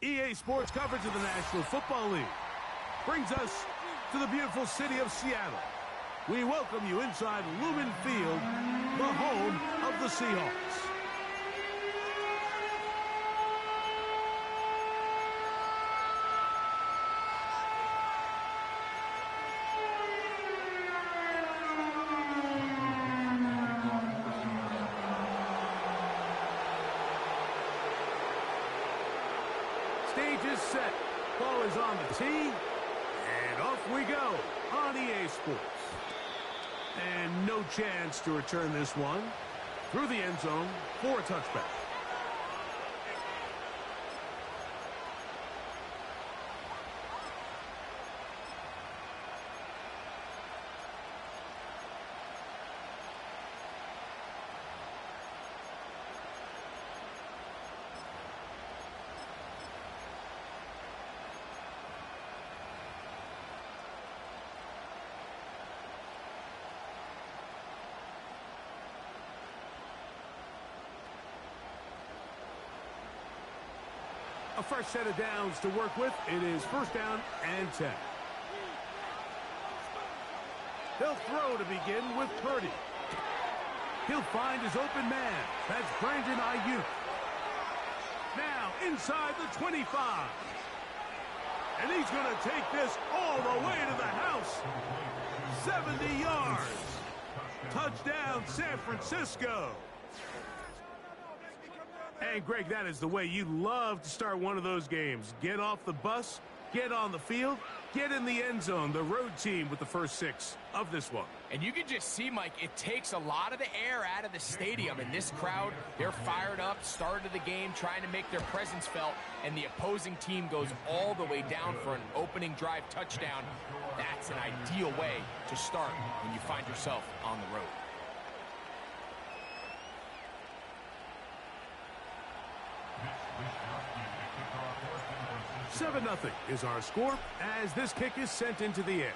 EA Sports coverage of the National Football League brings us to the beautiful city of Seattle. We welcome you inside Lumen Field, the home of the Seahawks. Stage is set. Ball is on the tee. And off we go on EA Sports. And no chance to return this one through the end zone for a touchback. A fresh set of downs to work with. It is first down and 10. They'll throw to begin with Purdy. He'll find his open man. That's Brandon Ayuk. Now inside the 25. And he's going to take this all the way to the house. 70 yards. Touchdown, San Francisco. And, Greg, that is the way you love to start one of those games. Get off the bus, get on the field, get in the end zone. The road team with the first 6 of this one. And you can just see, Mike, it takes a lot of the air out of the stadium. And this crowd, they're fired up, start of the game, trying to make their presence felt. And the opposing team goes all the way down for an opening drive touchdown. That's an ideal way to start when you find yourself on the road. 7-0 is our score as this kick is sent into the air.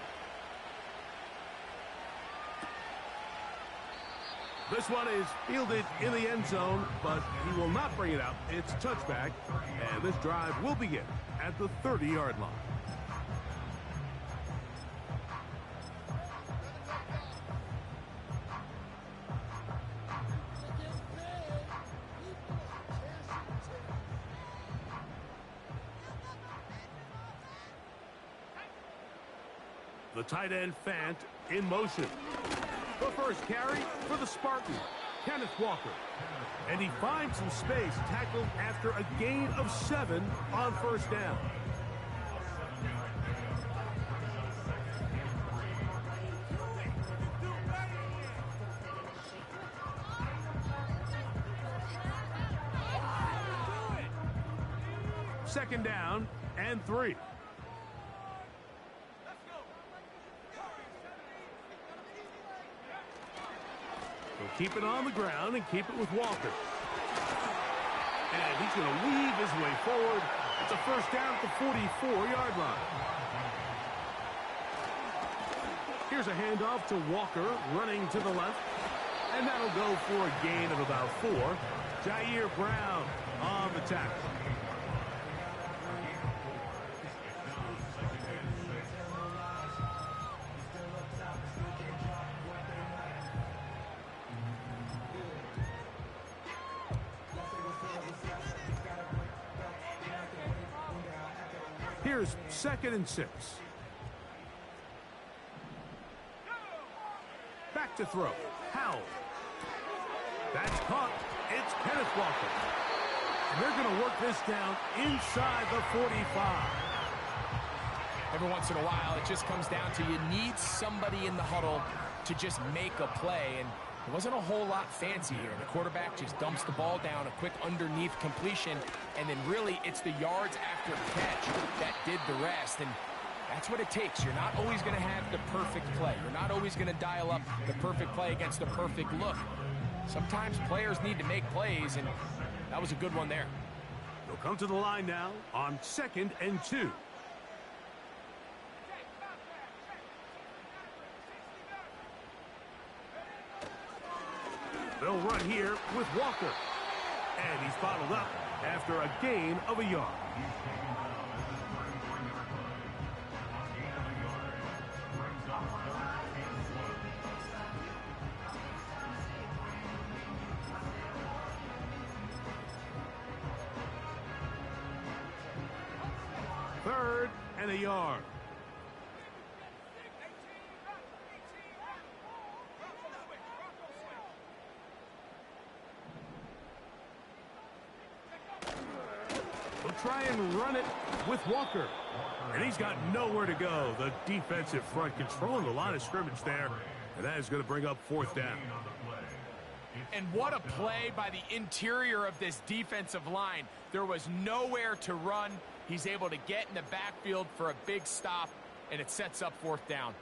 This one is fielded in the end zone, but he will not bring it out. It's a touchback, and this drive will begin at the 30-yard line. The tight end Fant in motion. The first carry for the Spartan, Kenneth Walker. And he finds some space, tackled after a gain of 7 on first down. Second down and 3. Keep it on the ground and keep it with Walker. And he's going to weave his way forward. It's a first down at the 44-yard line. Here's a handoff to Walker running to the left. And that'll go for a gain of about 4. Jair Brown on the tackle. Here's 2nd and 6. Back to throw. Howell. That's caught. It's Kenneth Walker. And they're going to work this down inside the 45. Every once in a while, it just comes down to you need somebody in the huddle to just make a play. And it wasn't a whole lot fancy here. The quarterback just dumps the ball down, a quick underneath completion, and then really it's the yards after catch that did the rest. And that's what it takes. You're not always going to have the perfect play. You're not always going to dial up the perfect play against the perfect look. Sometimes players need to make plays, and that was a good one there. They'll come to the line now on 2nd and 2. They'll run here with Walker. And he's bottled up after a gain of a yard. Third and a yard. We'll try and run it with Walker. And he's got nowhere to go. The defensive front controlling the line of scrimmage there. And that is going to bring up fourth down. And what a play by the interior of this defensive line. There was nowhere to run. He's able to get in the backfield for a big stop, and it sets up fourth down.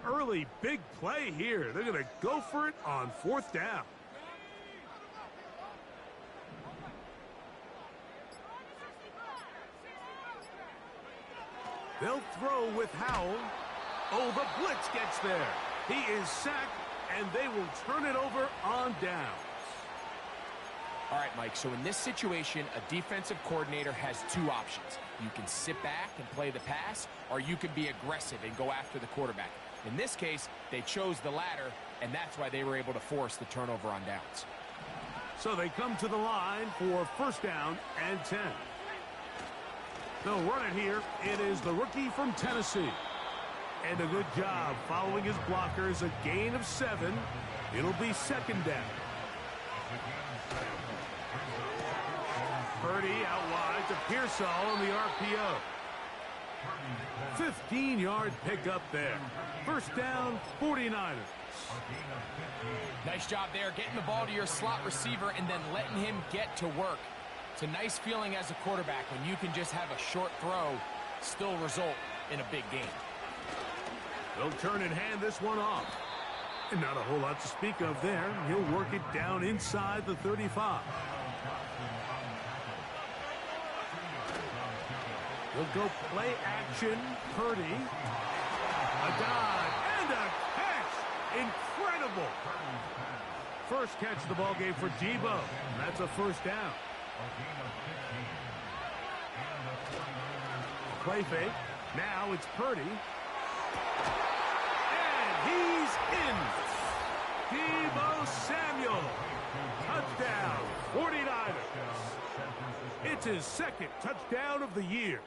Early big play here. They're going to go for it on fourth down. They'll throw with Howell. Oh, the blitz gets there. He is sacked, and they will turn it over on downs. All right, Mike, so in this situation, a defensive coordinator has two options. You can sit back and play the pass, or you can be aggressive and go after the quarterback. In this case, they chose the latter, and that's why they were able to force the turnover on downs. So they come to the line for first down and 10. They'll run it here. It is the rookie from Tennessee. And a good job following his blockers. A gain of 7. It'll be second down. Purdy out wide to Pearsall on the RPO. 15-yard pickup there. First down, 49ers. Nice job there, getting the ball to your slot receiver and then letting him get to work. It's a nice feeling as a quarterback when you can just have a short throw still result in a big game. They'll turn and hand this one off. And not a whole lot to speak of there. He'll work it down inside the 35. He'll go play action. Purdy. A dive and a catch. Incredible. First catch of the ball game for Debo. That's a first down. Play fake. Now it's Purdy. And he's in. Debo Samuel. Touchdown. 49ers. It's his second touchdown of the year.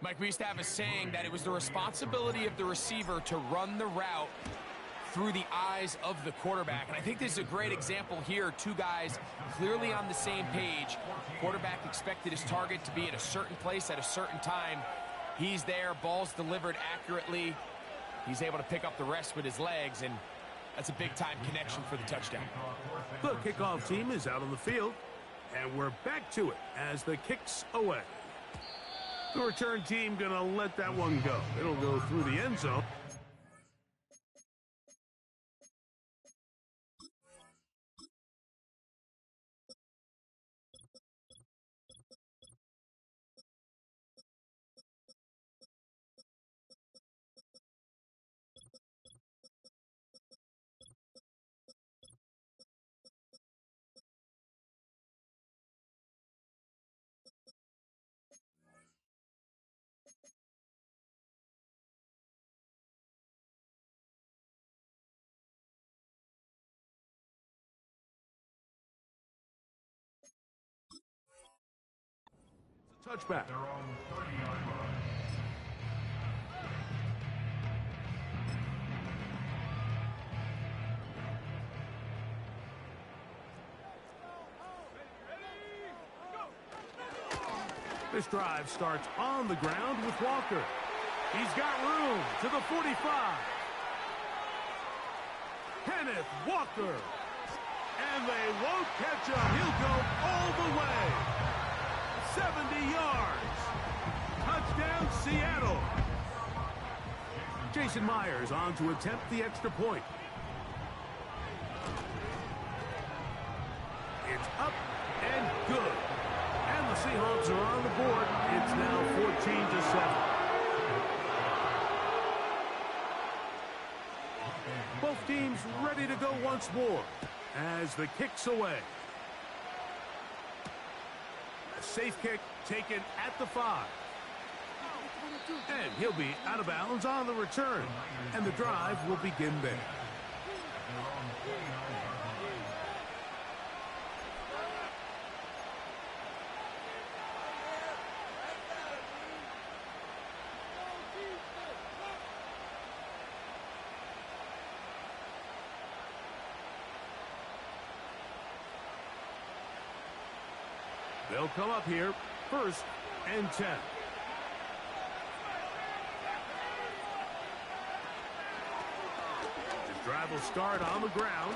Mike, we used to have a saying that it was the responsibility of the receiver to run the route through the eyes of the quarterback. And I think this is a great example here. Two guys clearly on the same page. Quarterback expected his target to be at a certain place at a certain time. He's there, ball's delivered accurately. He's able to pick up the rest with his legs, and that's a big-time connection for the touchdown. The kickoff team is out on the field, and we're back to it as the kick's away. The return team going to let that one go. It'll go through the end zone. Touchback. This drive starts on the ground with Walker. He's got room to the 45. Kenneth Walker. And they won't catch him. He'll go all the way. 70 yards. Touchdown, Seattle. Jason Myers on to attempt the extra point. Good. And the Seahawks are on the board. It's now 14-7. Both teams ready to go once more as the kick's away. A safe kick taken at the 5. And he'll be out of bounds on the return. And the drive will begin there. They'll come up here, 1st and 10. The drive will start on the ground,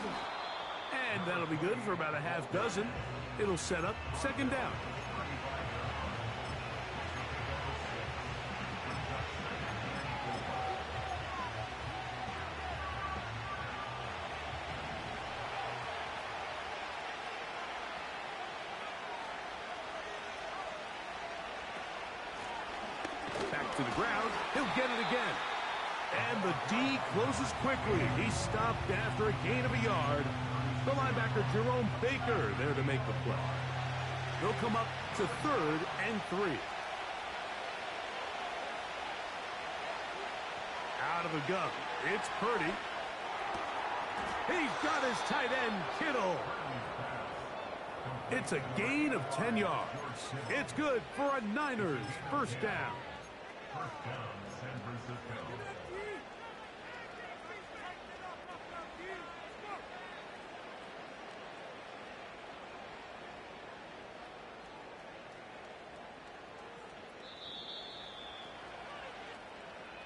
and that'll be good for about a half dozen. It'll set up 2nd down. To the ground, he'll get it again. And the D closes quickly. He stopped after a gain of a yard. The linebacker, Jerome Baker, there to make the play. They'll come up to 3rd and 3. Out of the gun, it's Purdy. He's got his tight end, Kittle. It's a gain of 10 yards. It's good for a Niners 1st down. San Francisco.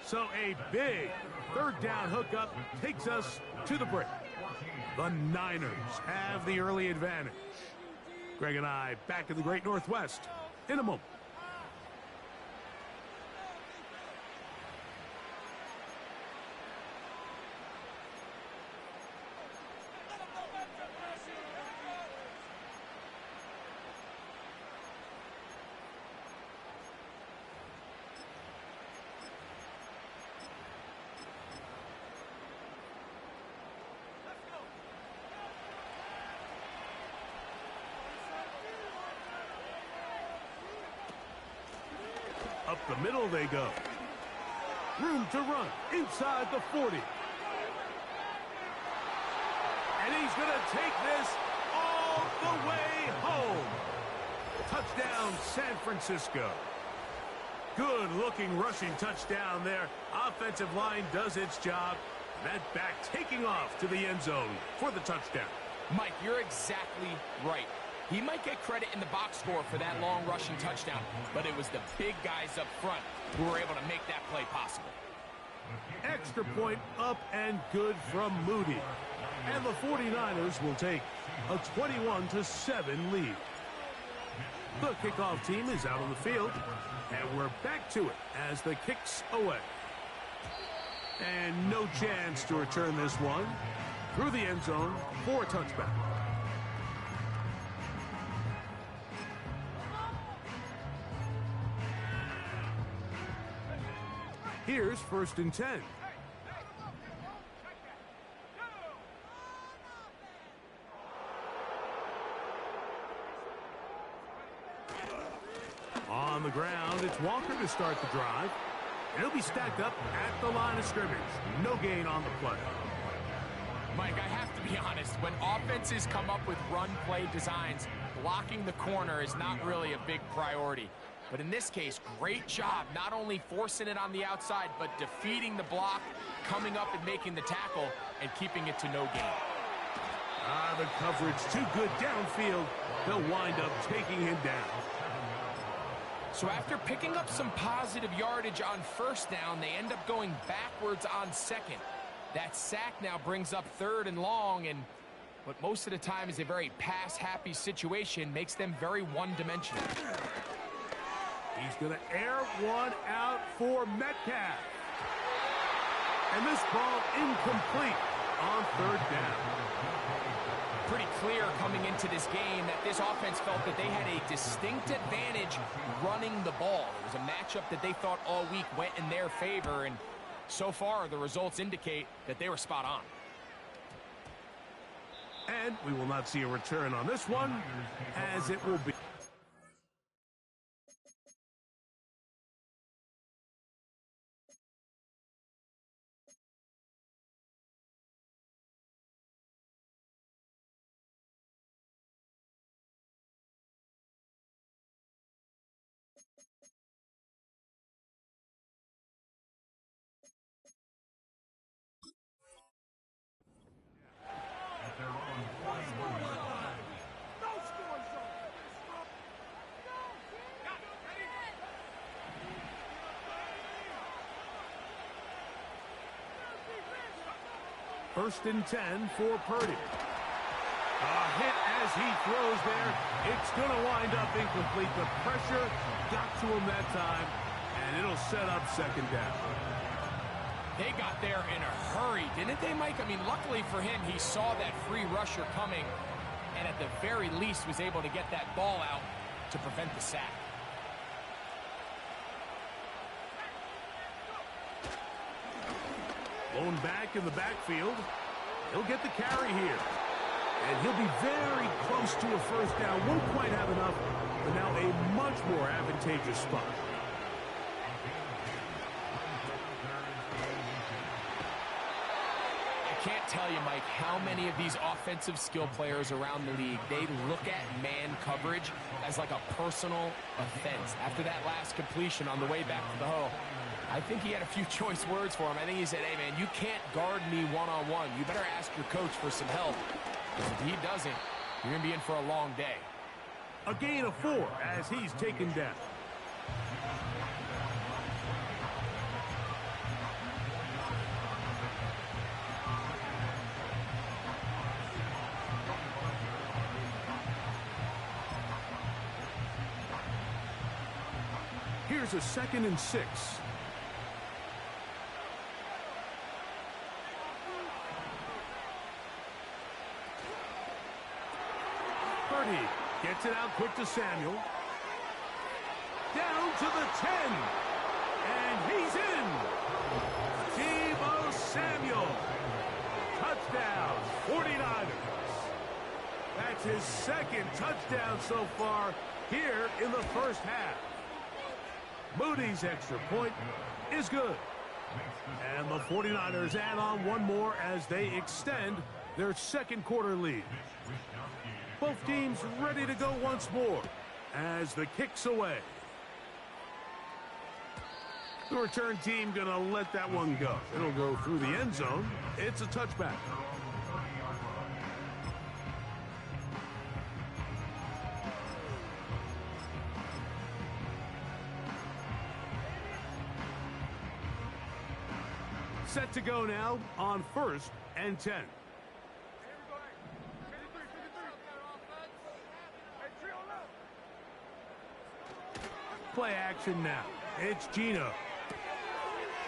So a big 3rd down hookup takes us to the break. The Niners have the early advantage. Greg and I back in the Great Northwest in a moment. Up the middle they go. Room to run inside the 40. And he's going to take this all the way home. Touchdown, San Francisco. Good-looking rushing touchdown there. Offensive line does its job. That back taking off to the end zone for the touchdown. Mike, you're exactly right. He might get credit in the box score for that long rushing touchdown, but it was the big guys up front who were able to make that play possible. Extra point up and good from Moody. And the 49ers will take a 21-7 lead. The kickoff team is out on the field, and we're back to it as the kick's away. And no chance to return this one through the end zone for a touchback. Here's 1st and 10. On the ground, it's Walker to start the drive. And he'll be stacked up at the line of scrimmage. No gain on the play. Mike, I have to be honest. When offenses come up with run-play designs, blocking the corner is not really a big priority. But in this case, great job not only forcing it on the outside, but defeating the block, coming up and making the tackle, and keeping it to no gain. The coverage too good downfield. They'll wind up taking him down. So after picking up some positive yardage on 1st down, they end up going backwards on 2nd. That sack now brings up 3rd and long, and what most of the time is a very pass-happy situation makes them very one-dimensional. He's going to air one out for Metcalf. And this ball incomplete on 3rd down. pretty clear coming into this game that this offense felt that they had a distinct advantage running the ball. It was a matchup that they thought all week went in their favor, and so far the results indicate that they were spot on. And we will not see a return on this one, as it will be. First and 10 for Purdy. A hit as he throws there. It's going to wind up incomplete. The pressure got to him that time, and it'll set up second down. They got there in a hurry, didn't they, Mike? I mean, luckily for him, he saw that free rusher coming, and at the very least was able to get that ball out to prevent the sack. Blown back in the backfield. He'll get the carry here. And he'll be very close to a first down. Won't quite have enough, but now a much more advantageous spot. I can't tell you, Mike, how many of these offensive skill players around the league, they look at man coverage as like a personal offense. After that last completion on the way back to the huddle, I think he had a few choice words for him. I think he said, hey, man, you can't guard me one-on-one. You better ask your coach for some help. Because if he doesn't, you're going to be in for a long day. A gain of 4 as he's taken down. Here's a 2nd and 6. Purdy gets it out quick to Samuel. Down to the 10. And he's in. Deebo Samuel. Touchdown, 49ers. That's his 2nd touchdown so far here in the first half. Moody's extra point is good. And the 49ers add on one more as they extend their second quarter lead. Both teams ready to go once more as the kick's away. The return team going to let that one go. It'll go through the end zone. It's a touchback. Set to go now on 1st and 10. Play action now. It's Geno.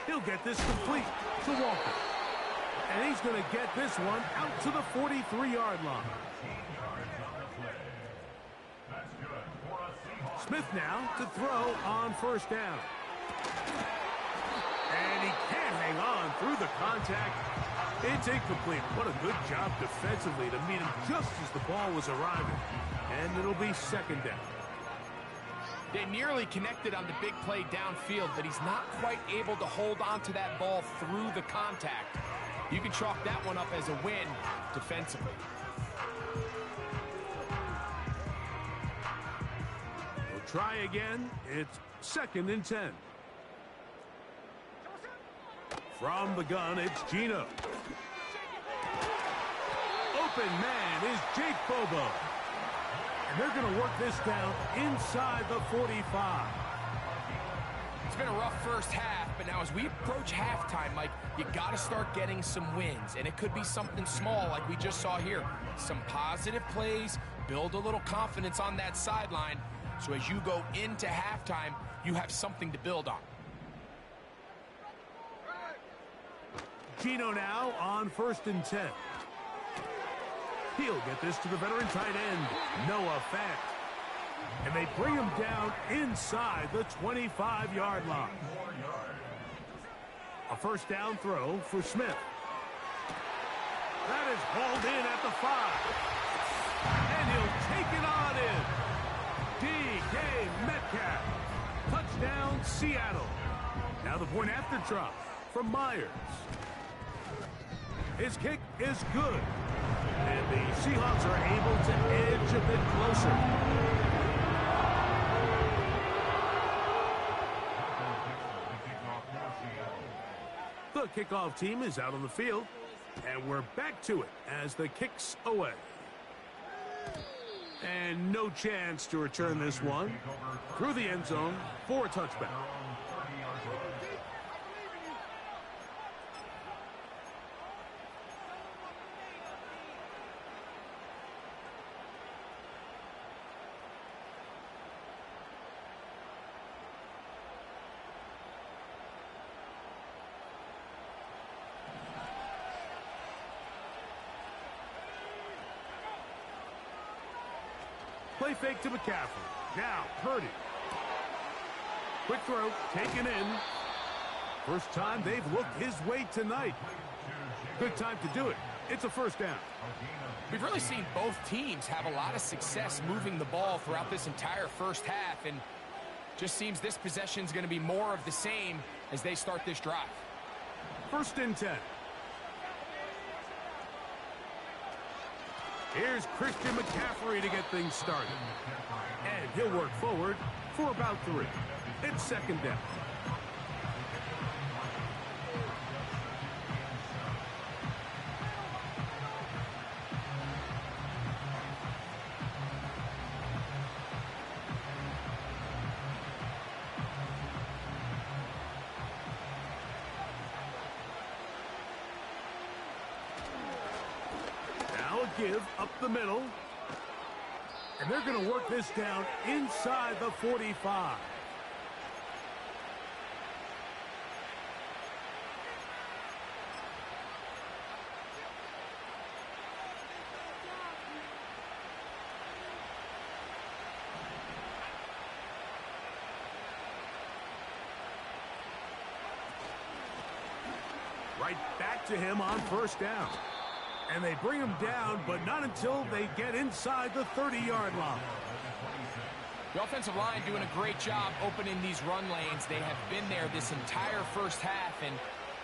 He'll get this complete to Walker. And he's going to get this one out to the 43-yard line. Smith now to throw on 1st down. And he can't hang on through the contact. It's incomplete. What a good job defensively to meet him just as the ball was arriving. And it'll be 2nd down. They nearly connected on the big play downfield, but he's not quite able to hold on to that ball through the contact. You can chalk that one up as a win defensively. We'll try again. It's 2nd and 10. From the gun, it's Geno. Open man is Jake Bobo. And they're going to work this down inside the 45. It's been a rough first half, but now as we approach halftime, Mike, you got to start getting some wins. And it could be something small like we just saw here. Some positive plays, build a little confidence on that sideline. So as you go into halftime, you have something to build on. Geno now on 1st and 10. He'll get this to the veteran tight end, Noah Fant. And they bring him down inside the 25-yard line. A first down throw for Smith. That is hauled in at the 5. And he'll take it on in. D.K. Metcalf. Touchdown, Seattle. Now the point after drop from Myers. His kick is good. And the Seahawks are able to edge a bit closer. The kickoff team is out on the field. And we're back to it as the kick's away. And no chance to return this one through the end zone for a touchback. Play fake to McCaffrey. Now, Purdy. Quick throw, taken in. First time they've looked his way tonight. Good time to do it. It's a first down. We've really seen both teams have a lot of success moving the ball throughout this entire first half, and just seems this possession is going to be more of the same as they start this drive. First and 10. Here's Christian McCaffrey to get things started. And he'll work forward for about 3. It's second down. Give up the middle, and they're going to work this down inside the 45. Right back to him on first down. And they bring him down, but not until they get inside the 30-yard line. The offensive line doing a great job opening these run lanes. They have been there this entire first half, and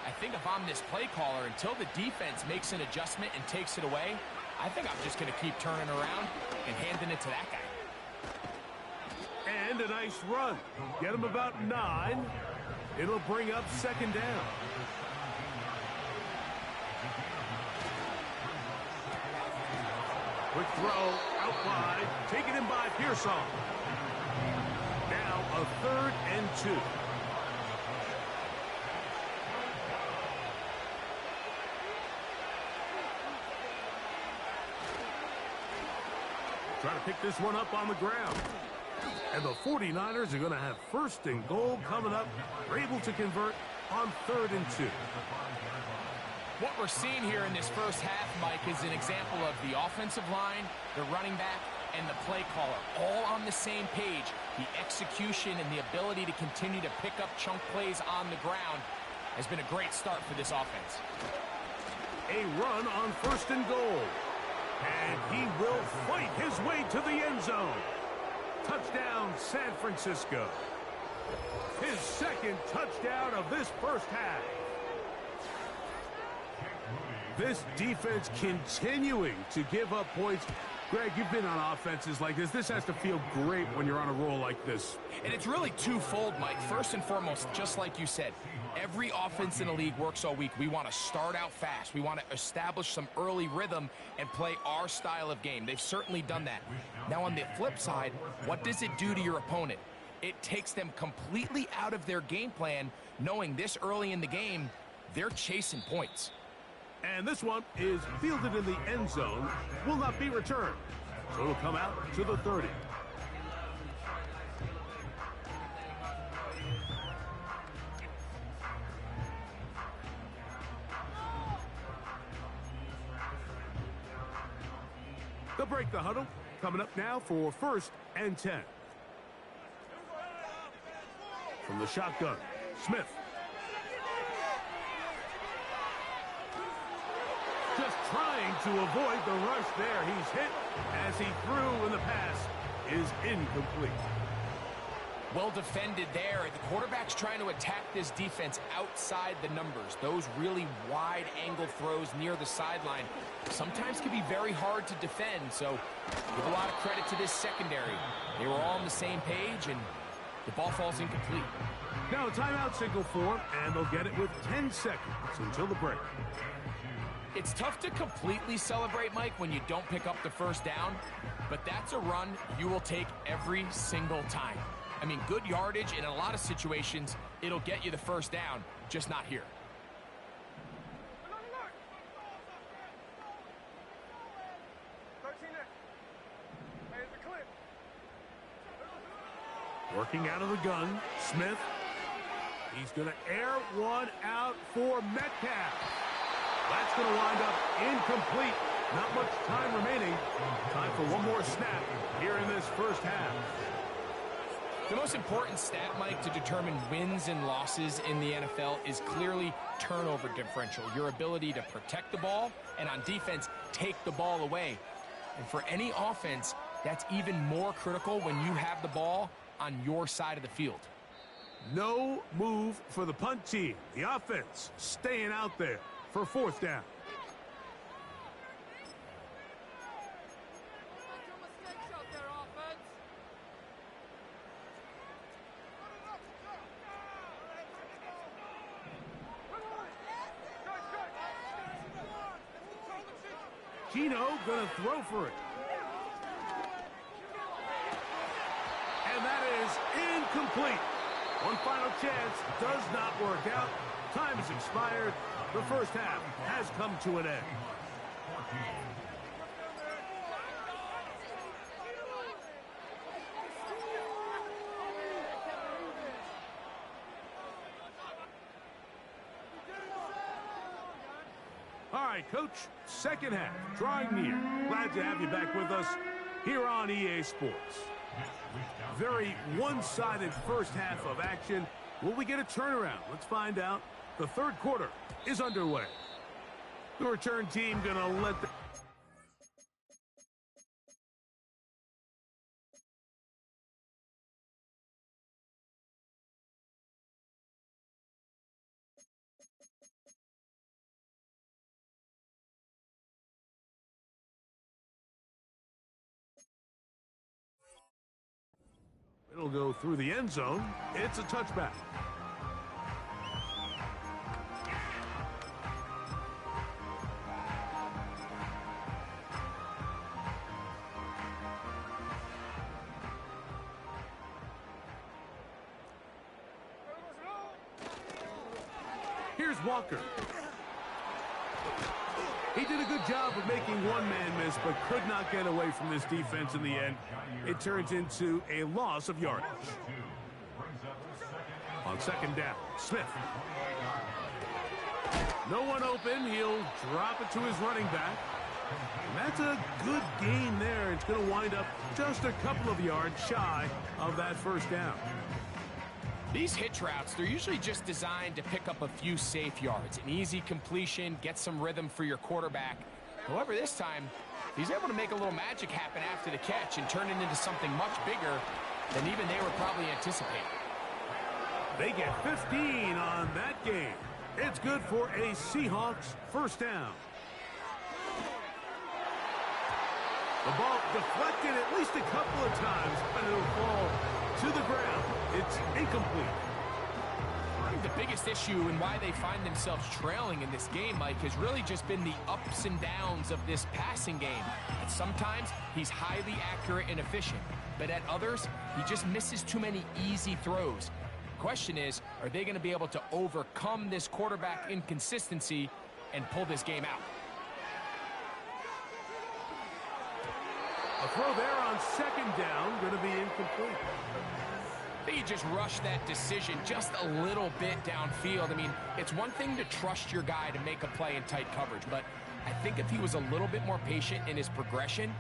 I think if I'm this play caller, until the defense makes an adjustment and takes it away, I think I'm just going to keep turning around and handing it to that guy. And a nice run. Get him about 9. It'll bring up second down. Quick throw out wide, taken in by Pearsall. Now a 3rd and 2. Trying to pick this one up on the ground. And the 49ers are going to have 1st and goal coming up. They're able to convert on 3rd and 2. What we're seeing here in this first half, Mike, is an example of the offensive line, the running back, and the play caller all on the same page. The execution and the ability to continue to pick up chunk plays on the ground has been a great start for this offense. A run on 1st and goal. And he will fight his way to the end zone. Touchdown, San Francisco. His 2nd touchdown of this first half. This defense continuing to give up points. Greg, you've been on offenses like this. This has to feel great when you're on a roll like this. And it's really twofold, Mike. First and foremost, just like you said, every offense in the league works all week. We want to start out fast. We want to establish some early rhythm and play our style of game. They've certainly done that. Now, on the flip side, what does it do to your opponent? It takes them completely out of their game plan, knowing this early in the game, they're chasing points. And this one is fielded in the end zone, will not be returned. So it'll come out to the 30. break the huddle. Coming up now for 1st and 10. From the shotgun, Smith. Just trying to avoid the rush there. He's hit as he threw, and the pass is incomplete. Well defended there. The quarterback's trying to attack this defense outside the numbers. Those really wide angle throws near the sideline sometimes can be very hard to defend. So give a lot of credit to this secondary. They were all on the same page, and the ball falls incomplete. Now a timeout signal form, and they'll get it with 10 seconds until the break. It's tough to completely celebrate, Mike, when you don't pick up the first down, but that's a run you will take every single time. I mean, good yardage in a lot of situations, it'll get you the first down, just not here. Working out of the gun, Smith. He's going to air one out for Metcalf. That's going to wind up incomplete. Not much time remaining. Time for one more snap here in this first half. The most important stat, Mike, to determine wins and losses in the NFL is clearly turnover differential, your ability to protect the ball and on defense, take the ball away. And for any offense, that's even more critical when you have the ball on your side of the field. No move for the punt team. The offense staying out there for 4th down. Gino gonna throw for it. And that is incomplete. One final chance does not work out. Time has expired. The first half has come to an end. All right, Coach, second half, drawing near. Glad to have you back with us here on EA Sports. Very one-sided first half of action. Will we get a turnaround? Let's find out. The third quarter is underway. The return team gonna let the... It'll go through the end zone. It's a touchback. Here's Walker. He did a good job of making one man miss, but could not get away from this defense in the end. It turns into a loss of yardage. On second down, Smith. No one open. He'll drop it to his running back. And that's a good gain there. It's going to wind up just a couple of yards shy of that first down. These hitch routes, they're usually just designed to pick up a few safe yards. An easy completion, get some rhythm for your quarterback. However, this time, he's able to make a little magic happen after the catch and turn it into something much bigger than even they were probably anticipating. They get 15 on that game. It's good for a Seahawks first down. The ball deflected at least a couple of times, but it'll fall to the ground. It's incomplete. I think the biggest issue and why they find themselves trailing in this game, Mike, has really just been the ups and downs of this passing game. And sometimes he's highly accurate and efficient, but at others, he just misses too many easy throws. The question is, are they going to be able to overcome this quarterback inconsistency and pull this game out? A throw there on second down, going to be incomplete. I think he just rushed that decision just a little bit downfield. I mean, it's one thing to trust your guy to make a play in tight coverage, but I think if he was a little bit more patient in his progression,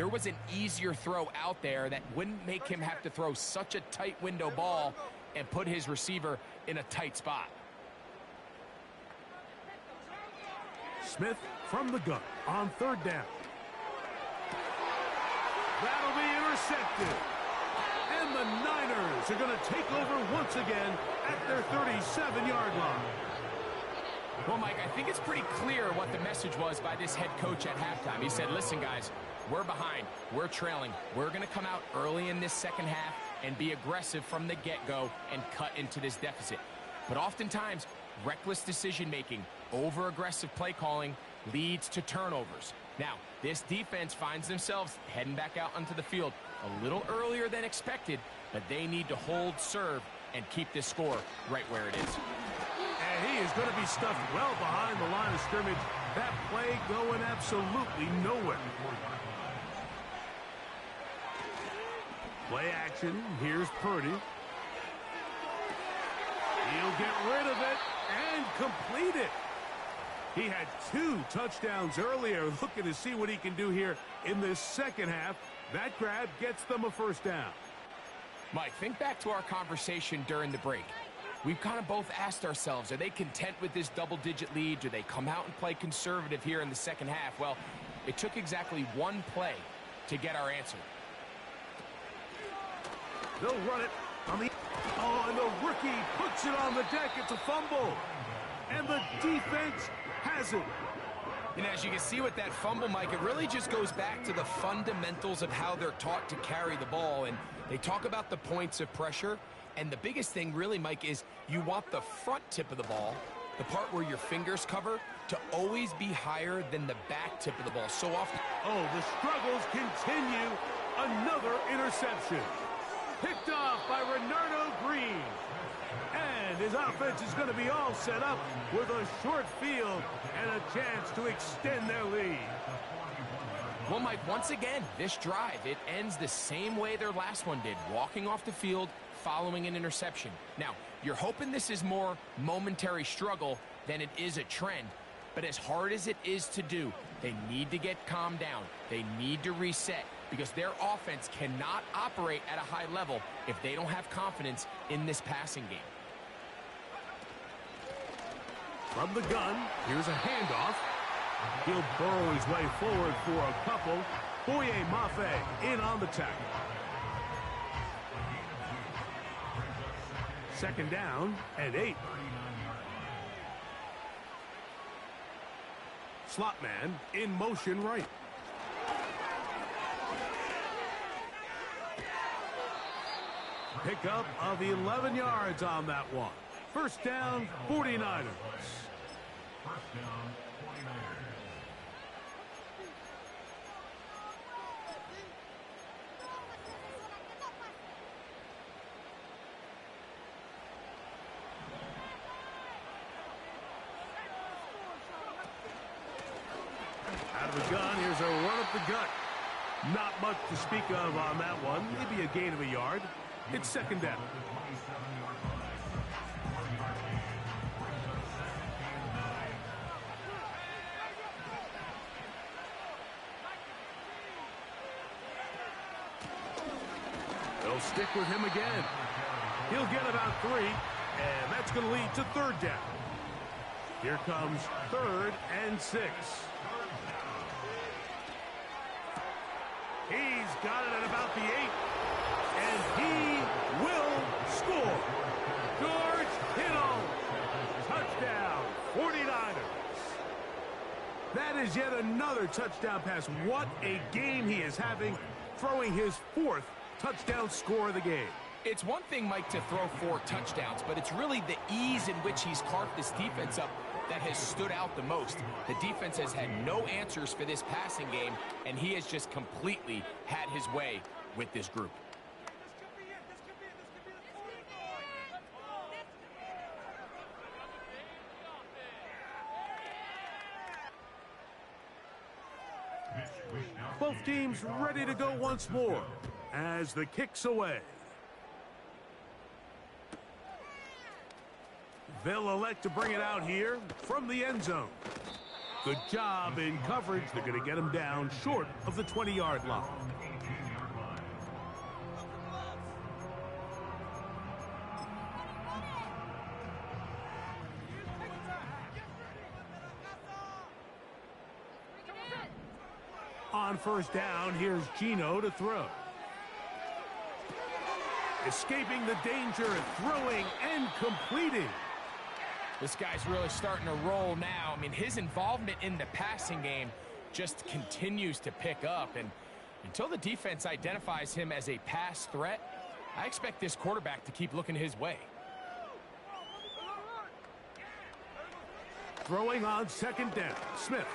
there was an easier throw out there that wouldn't make him have to throw such a tight window ball and put his receiver in a tight spot. Smith from the gun on third down. That'll be intercepted. And the Niners are going to take over once again at their 37-yard line. Well, Mike, I think it's pretty clear what the message was by this head coach at halftime. He said, listen, guys, we're behind. We're trailing. We're going to come out early in this second half and be aggressive from the get-go and cut into this deficit. But oftentimes, reckless decision-making, over-aggressive play calling leads to turnovers. Now, this defense finds themselves heading back out onto the field a little earlier than expected, but they need to hold serve and keep this score right where it is. And he is going to be stuffed well behind the line of scrimmage. That play going absolutely nowhere. Play action. Here's Purdy. He'll get rid of it and complete it. He had 2 touchdowns earlier. Looking to see what he can do here in this second half. That grab gets them a first down. Mike, think back to our conversation during the break. We've kind of both asked ourselves, are they content with this double-digit lead? Do they come out and play conservative here in the second half? Well, it took exactly 1 play to get our answer. They'll run it on the... Oh, and the rookie puts it on the deck. It's a fumble. And the defense has it. And as you can see with that fumble, Mike, it really just goes back to the fundamentals of how they're taught to carry the ball. And they talk about the points of pressure. And the biggest thing really, Mike, is you want the front tip of the ball, the part where your fingers cover, to always be higher than the back tip of the ball. So often... Oh, the struggles continue. Another interception. Picked off by Renardo Green. And his offense is going to be all set up with a short field and a chance to extend their lead. Well, Mike, once again, this drive, it ends the same way their last one did, walking off the field following an interception. Now, you're hoping this is more momentary struggle than it is a trend, but as hard as it is to do, they need to get calmed down. They need to reset because their offense cannot operate at a high level if they don't have confidence in this passing game. From the gun, here's a handoff. He'll burrow his way forward for a couple. Boye Mafe in on the tackle. Second down and 8. Slot man in motion right. Pickup of 11 yards on that one. First down, 49ers. First down, 49ers. Out of the gun, here's a run up the gut. Not much to speak of on that one. Maybe a gain of a yard. It's second down. They'll stick with him again. He'll get about 3, and that's going to lead to third down. Here comes 3rd and 6. He's got it at about the 8, and he will score. George Kittle, touchdown, 49ers. That is yet another touchdown pass. What a game he is having, throwing his 4th touchdown score of the game. It's one thing, Mike, to throw 4 touchdowns, but it's really the ease in which he's carved this defense up that has stood out the most. The defense has had no answers for this passing game, and he has just completely had his way with this group. Both teams ready to go once more as the kick's away. They'll elect to bring it out here from the end zone. Good job in coverage. They're going to get him down short of the 20-yard line. On first down, here's Gino to throw. Escaping the danger, throwing and completing. This guy's really starting to roll now. I mean, his involvement in the passing game just continues to pick up. And until the defense identifies him as a pass threat, I expect this quarterback to keep looking his way. Throwing on second down, Smith.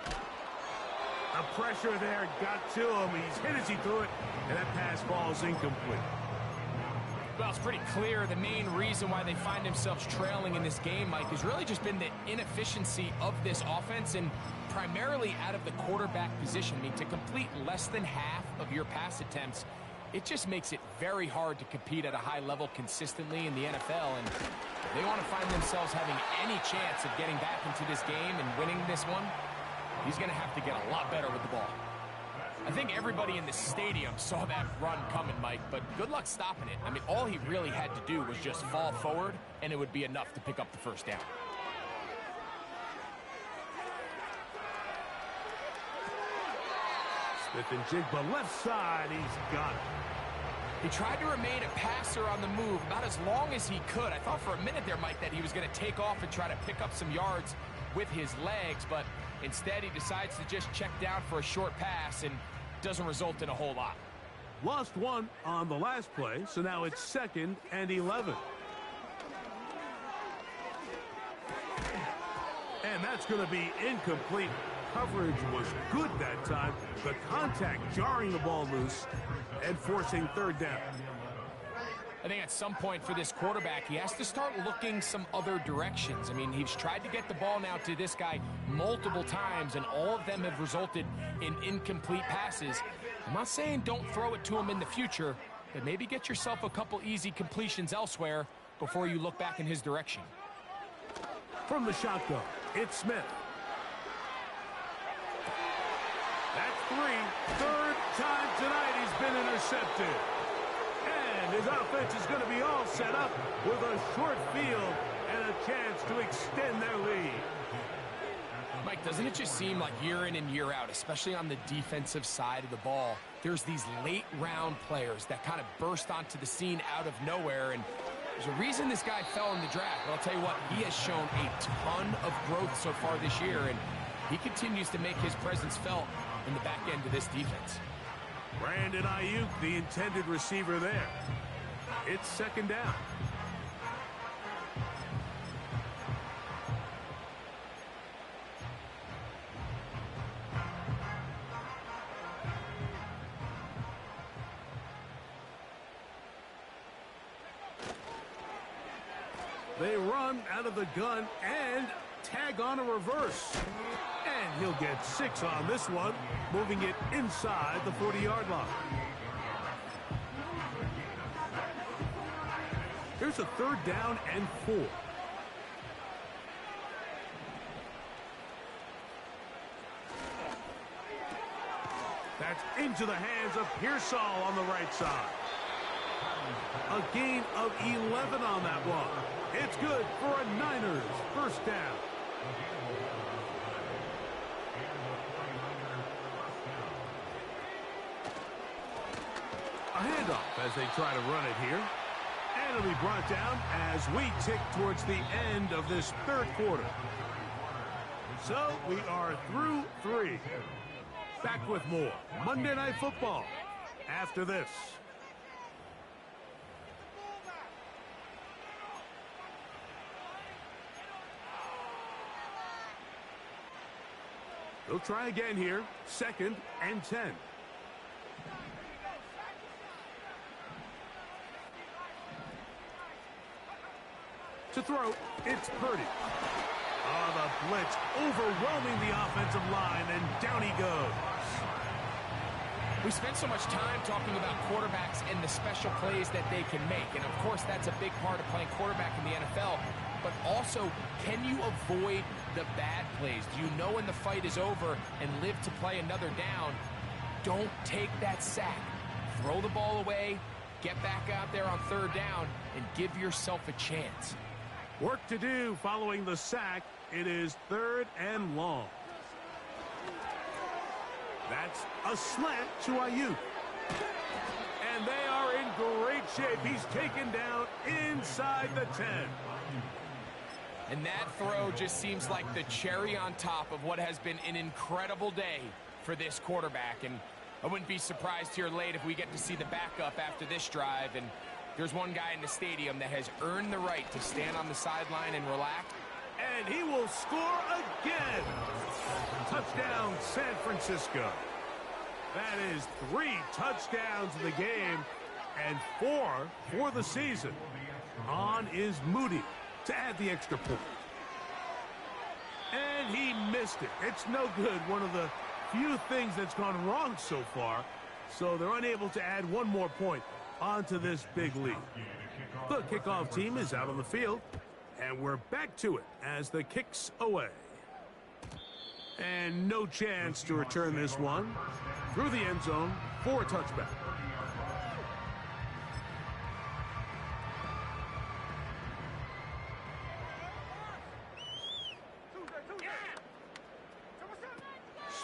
The pressure there got to him. He's hit as he threw it, and that pass falls incomplete. Well, it's pretty clear the main reason why they find themselves trailing in this game, Mike, has really just been the inefficiency of this offense and primarily out of the quarterback position. I mean, to complete less than half of your pass attempts, it just makes it very hard to compete at a high level consistently in the NFL. And if they want to find themselves having any chance of getting back into this game and winning this one, he's going to have to get a lot better with the ball. I think everybody in the stadium saw that run coming, Mike, but good luck stopping it. I mean, all he really had to do was just fall forward, and it would be enough to pick up the first down. Smith and Jigba left side, he's got it. He tried to remain a passer on the move about as long as he could. I thought for a minute there, Mike, that he was going to take off and try to pick up some yards with his legs, but instead, he decides to just check down for a short pass and doesn't result in a whole lot. Lost one on the last play, so now it's 2nd and 11. And that's going to be incomplete. Coverage was good that time. The contact jarring the ball loose and forcing third down. I think at some point for this quarterback, he has to start looking some other directions. I mean, he's tried to get the ball now to this guy multiple times, and all of them have resulted in incomplete passes. I'm not saying don't throw it to him in the future, but maybe get yourself a couple easy completions elsewhere before you look back in his direction. From the shotgun, it's Smith. That's 3. Third time tonight he's been intercepted. And his offense is going to be all set up with a short field and a chance to extend their lead. Mike, doesn't it just seem like year in and year out, especially on the defensive side of the ball, there's these late round players that kind of burst onto the scene out of nowhere, and there's a reason this guy fell in the draft. But I'll tell you what, he has shown a ton of growth so far this year, and he continues to make his presence felt in the back end of this defense. Brandon Ayuk, the intended receiver there. It's 2nd down. They run out of the gun and tag on a reverse. And he'll get 6 on this one, moving it inside the 40-yard line. Here's a 3rd down and 4. That's into the hands of Pearsall on the right side. A gain of 11 on that one. It's good for a Niners first down. A handoff as they try to run it here. And it'll be brought down as we tick towards the end of this 3rd quarter. So we are through 3. Back with more Monday Night Football after this. They'll try again here. 2nd and 10. To throw, it's Purdy. Oh, the blitz overwhelming the offensive line, and down he goes. We spend so much time talking about quarterbacks and the special plays that they can make. And, of course, that's a big part of playing quarterback in the NFL. But also, can you avoid the bad plays? Do you know when the fight is over and live to play another down? Don't take that sack. Throw the ball away, get back out there on third down, and give yourself a chance. Work to do following the sack. It is 3rd and long. That's a slant to Ayuk. And they are in great shape. He's taken down inside the 10. And that throw just seems like the cherry on top of what has been an incredible day for this quarterback. And I wouldn't be surprised here late if we get to see the backup after this drive. And there's one guy in the stadium that has earned the right to stand on the sideline and relax. And he will score again. Touchdown, San Francisco. That is 3 touchdowns in the game and 4 for the season. On is Moody to add the extra point. And he missed it. It's no good. One of the few things that's gone wrong so far. So they're unable to add one more point onto this big lead. The kickoff team is out on the field. And we're back to it as the kick's away. And no chance to return this one through the end zone for a touchback.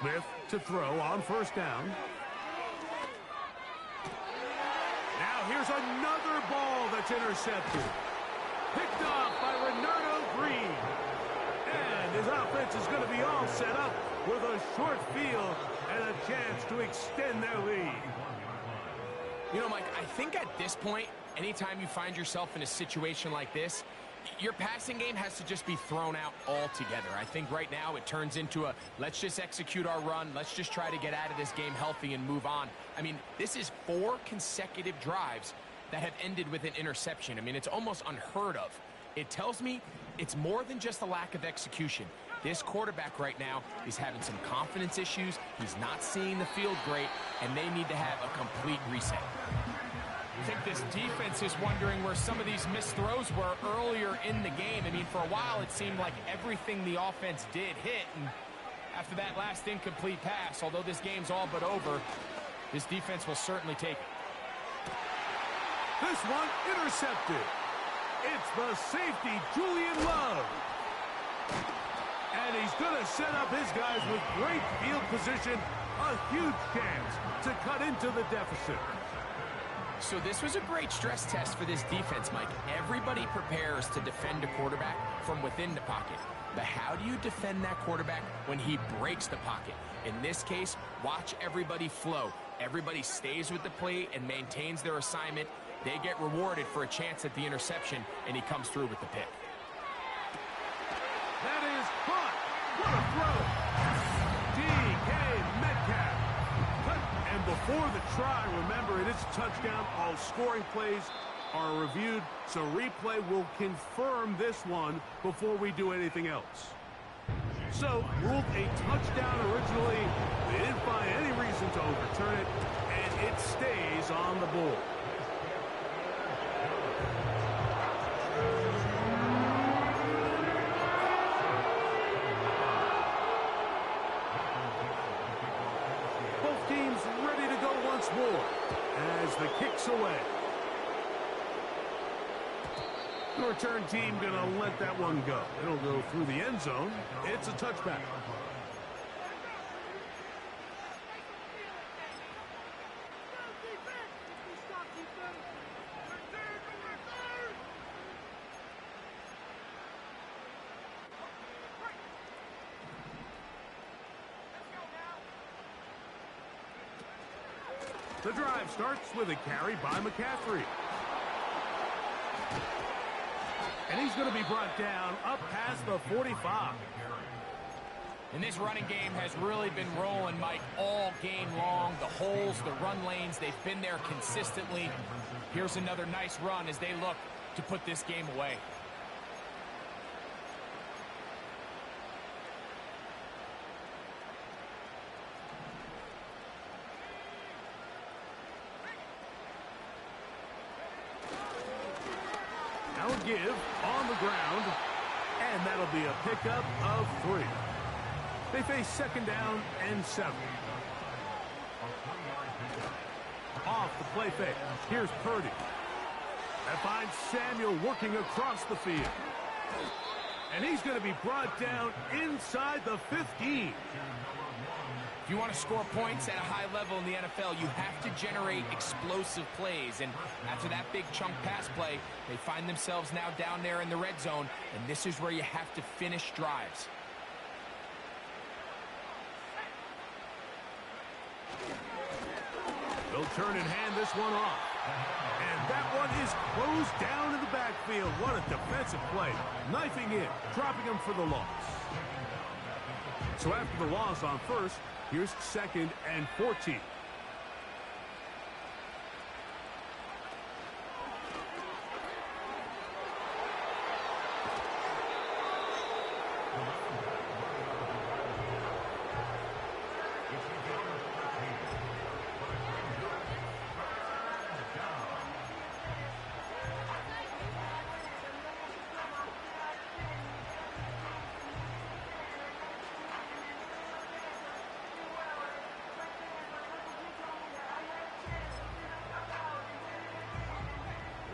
Smith to throw on first down. Now here's another ball that's intercepted. Picked off by Renardo Green. And his offense is going to be all set up with a short field and a chance to extend their lead. You know, Mike, I think at this point, anytime you find yourself in a situation like this, your passing game has to just be thrown out altogether. I think right now it turns into a let's just execute our run. Let's just try to get out of this game healthy and move on. I mean, this is 4 consecutive drives that have ended with an interception. I mean, it's almost unheard of. It tells me it's more than just a lack of execution. This quarterback right now is having some confidence issues. He's not seeing the field great, and they need to have a complete reset. I think this defense is wondering where some of these missed throws were earlier in the game. I mean, for a while, it seemed like everything the offense did hit, and after that last incomplete pass, although this game's all but over, this defense will certainly take it. This one intercepted. It's the safety, Julian Love. And he's going to set up his guys with great field position. A huge chance to cut into the deficit. So this was a great stress test for this defense, Mike. Everybody prepares to defend a quarterback from within the pocket. But how do you defend that quarterback when he breaks the pocket? In this case, watch everybody flow. Everybody stays with the play and maintains their assignment. They get rewarded for a chance at the interception, and he comes through with the pick. That is caught. What a throw. D.K. Metcalf. And before the try, remember, it is a touchdown. All scoring plays are reviewed, so replay will confirm this one before we do anything else. So, ruled a touchdown originally. They didn't find any reason to overturn it, and it stays on the board. Both teams ready to go once more as the kick's away. The return team going to let that one go. It'll go through the end zone. It's a touchback. The drive starts with a carry by McCaffrey. And he's going to be brought down up past the 45. And this running game has really been rolling, Mike, all game long. The holes, the run lanes, they've been there consistently. Here's another nice run as they look to put this game away. give on the ground, and that'll be a pickup of 3. They face 2nd down and 7. Off the play fake. Here's Purdy. That finds Samuel working across the field. And he's going to be brought down inside the 15. If you want to score points at a high level in the NFL, you have to generate explosive plays. And after that big chunk pass play, they find themselves now down there in the red zone. And this is where you have to finish drives. They'll turn and hand this one off. And that one is closed down in the backfield. What a defensive play. Knifing in, dropping him for the loss. So after the loss on first, here's 2nd and 14.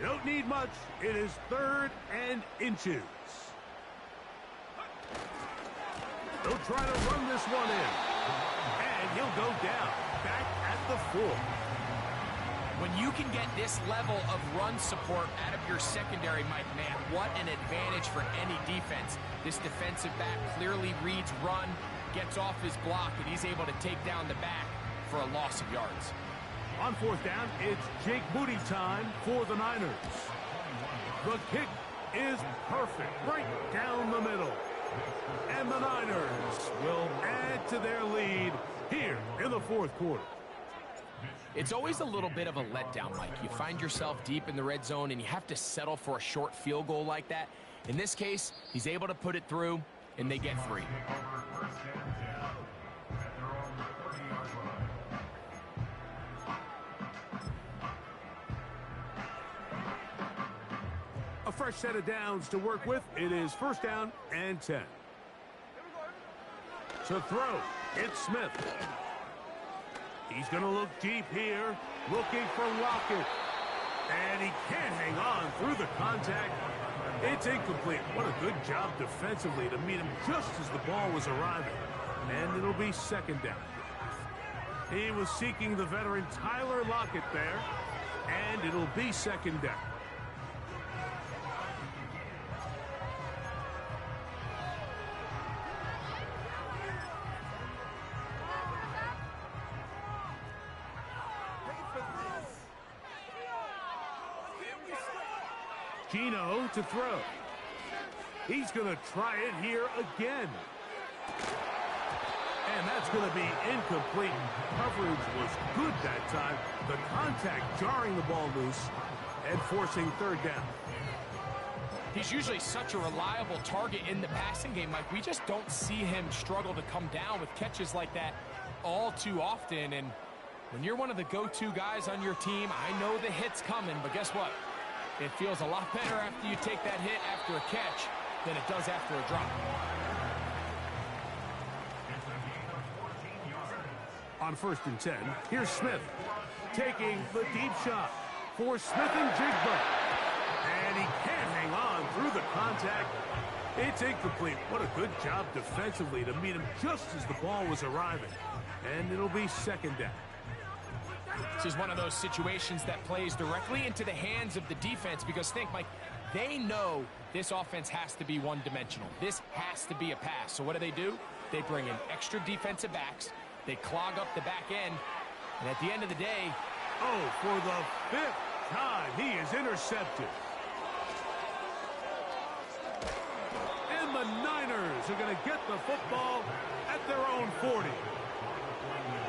You don't need much. It is 3rd and inches. They'll try to run this one in. And he'll go down. Back at the 4. When you can get this level of run support out of your secondary, Mike, man, what an advantage for any defense. This defensive back clearly reads run, gets off his block, and he's able to take down the back for a loss of yards. On 4th down, it's Jake Moody time for the Niners. The kick is perfect, right down the middle. And the Niners will add to their lead here in the 4th quarter. It's always a little bit of a letdown, Mike. You find yourself deep in the red zone, and you have to settle for a short field goal like that. In this case, he's able to put it through, and they get 3. A fresh set of downs to work with. It is 1st down and 10. To throw, it's Smith. He's going to look deep here, looking for Lockett. And he can't hang on through the contact. It's incomplete. What a good job defensively to meet him just as the ball was arriving. And it'll be 2nd down. He was seeking the veteran Tyler Lockett there. And it'll be 2nd down. Gino to throw. He's going to try it here again. And that's going to be incomplete. Coverage was good that time. The contact jarring the ball loose and forcing 3rd down. He's usually such a reliable target in the passing game, Mike. We just don't see him struggle to come down with catches like that all too often. And when you're one of the go-to guys on your team, I know the hit's coming, but guess what? It feels a lot better after you take that hit after a catch than it does after a drop. On 1st and 10, here's Smith taking the deep shot for Smith and Jigba. And he can't hang on through the contact. It's incomplete. What a good job defensively to meet him just as the ball was arriving. And it'll be 2nd down. This is one of those situations that plays directly into the hands of the defense because think, Mike, they know this offense has to be one-dimensional. This has to be a pass. So what do? They bring in extra defensive backs. They clog up the back end. And at the end of the day... Oh, for the 5th time, he is intercepted. And the Niners are going to get the football at their own 40.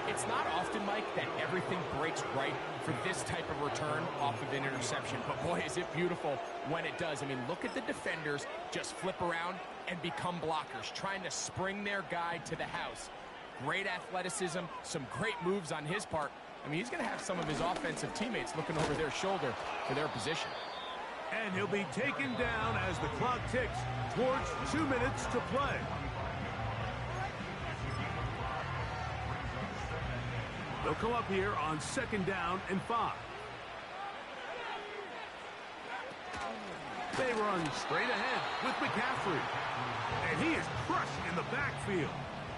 It's not often, Mike, that everything breaks right for this type of return off of an interception. But, boy, is it beautiful when it does. I mean, look at the defenders just flip around and become blockers, trying to spring their guy to the house. Great athleticism, some great moves on his part. I mean, he's going to have some of his offensive teammates looking over their shoulder for their position. And he'll be taken down as the clock ticks towards 2 minutes to play. They'll come up here on 2nd down and 5. They run straight ahead with McCaffrey. And he is crushed in the backfield.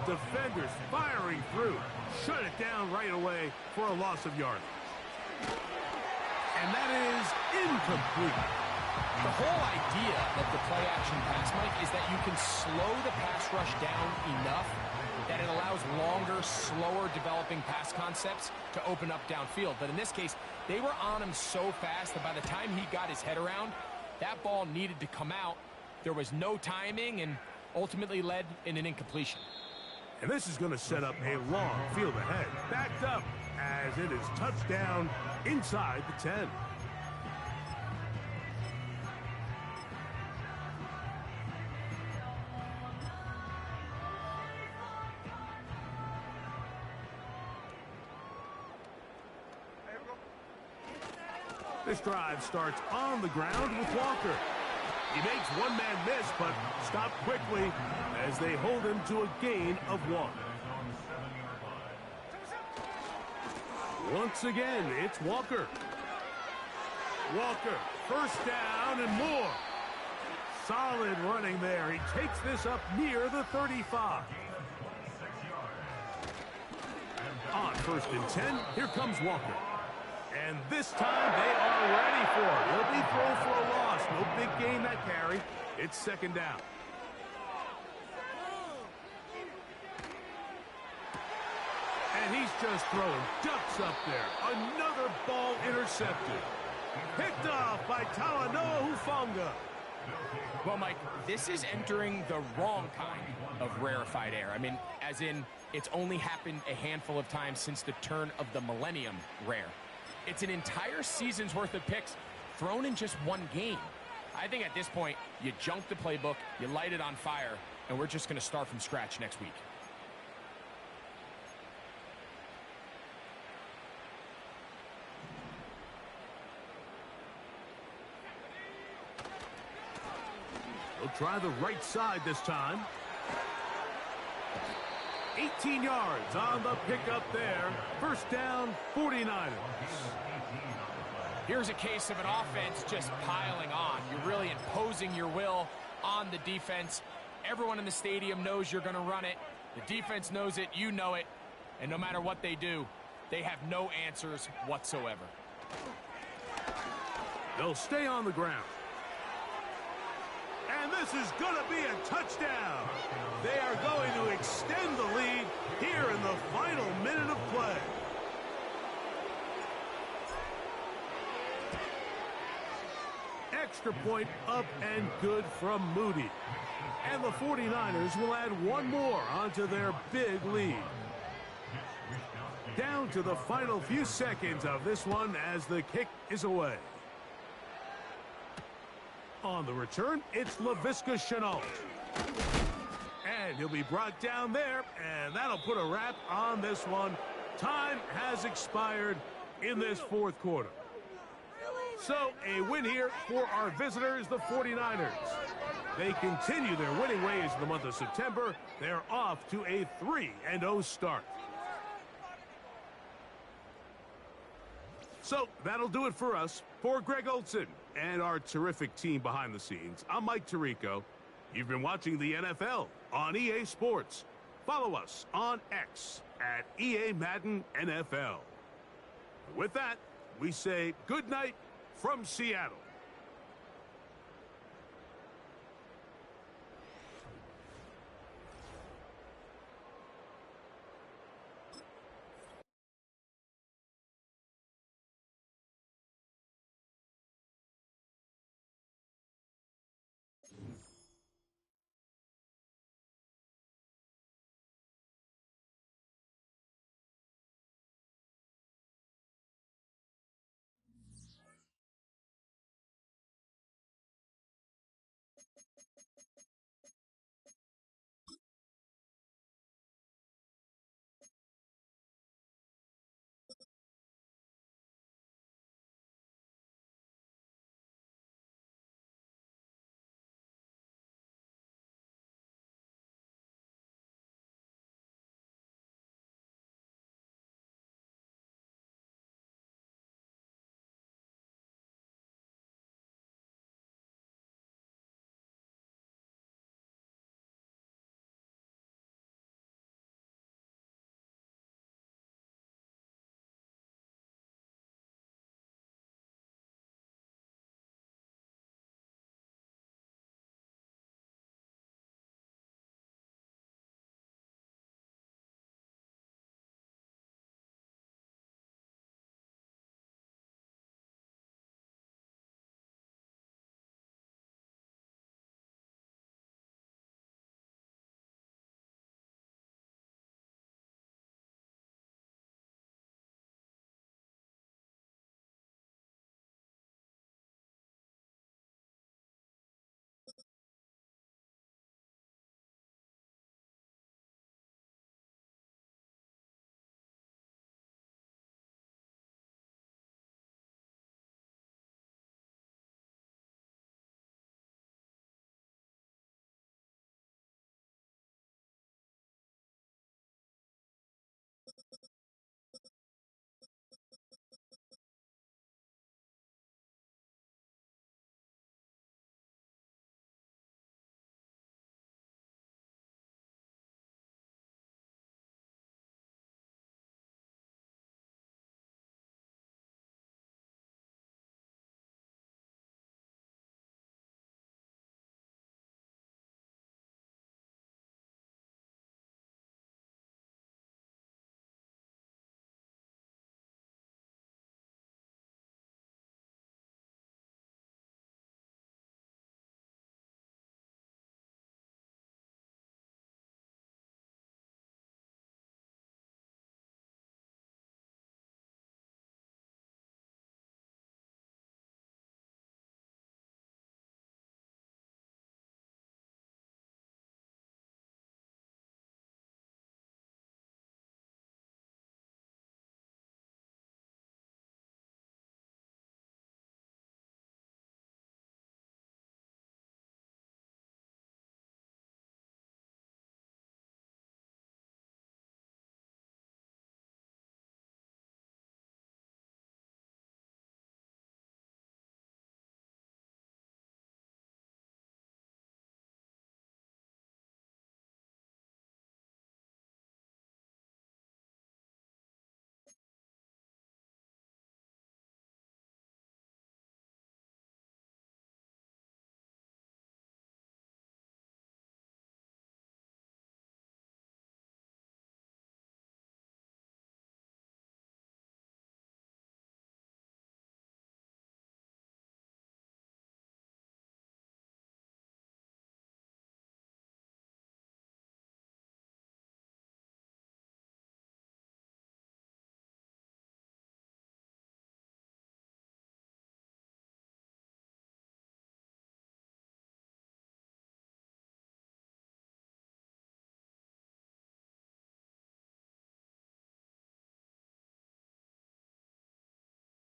Defenders firing through. Shut it down right away for a loss of yardage. And that is incomplete. The whole idea of the play-action pass, Mike, is that you can slow the pass rush down enough that it allows longer, slower developing pass concepts to open up downfield. But in this case, they were on him so fast that by the time he got his head around, that ball needed to come out. There was no timing and ultimately led in an incompletion. And this is going to set up a long field ahead. Backed up as it is touchdown inside the 10. This drive starts on the ground with Walker. He makes one man miss, but stopped quickly as they hold him to a gain of 1. Once again, it's Walker. Walker, first down and more. Solid running there. He takes this up near the 35. On 1st and 10, here comes Walker. And this time they are ready for it. He'll be thrown for a loss. No big gain that carry. It's 2nd down. And he's just throwing ducks up there. Another ball intercepted. Picked off by Talanoa Hufanga. Well, Mike, this is entering the wrong kind of rarefied air. I mean, as in, it's only happened a handful of times since the turn of the millennium rare. It's an entire season's worth of picks thrown in just one game. I think at this point, you junk the playbook, you light it on fire, and we're just going to start from scratch next week. They'll try the right side this time. 18 yards on the pickup there. First down, 49ers. Here's a case of an offense just piling on. You're really imposing your will on the defense. Everyone in the stadium knows you're going to run it. The defense knows it, you know it. And no matter what they do, they have no answers whatsoever. They'll stay on the ground. And this is going to be a touchdown. They are going to extend the lead here in the final minute of play. Extra point up and good from Moody. And the 49ers will add one more onto their big lead. Down to the final few seconds of this one as the kick is away. On the return, it's Laviska Shenault. And he'll be brought down there, and that'll put a wrap on this one. Time has expired in this 4th quarter. So, a win here for our visitors, the 49ers. They continue their winning ways in the month of September. They're off to a 3-0 start. So, that'll do it for us. For Greg Olson and our terrific team behind the scenes, I'm Mike Tirico. You've been watching the NFL on EA Sports. Follow us on X at EA Madden NFL. With that, we say good night from Seattle.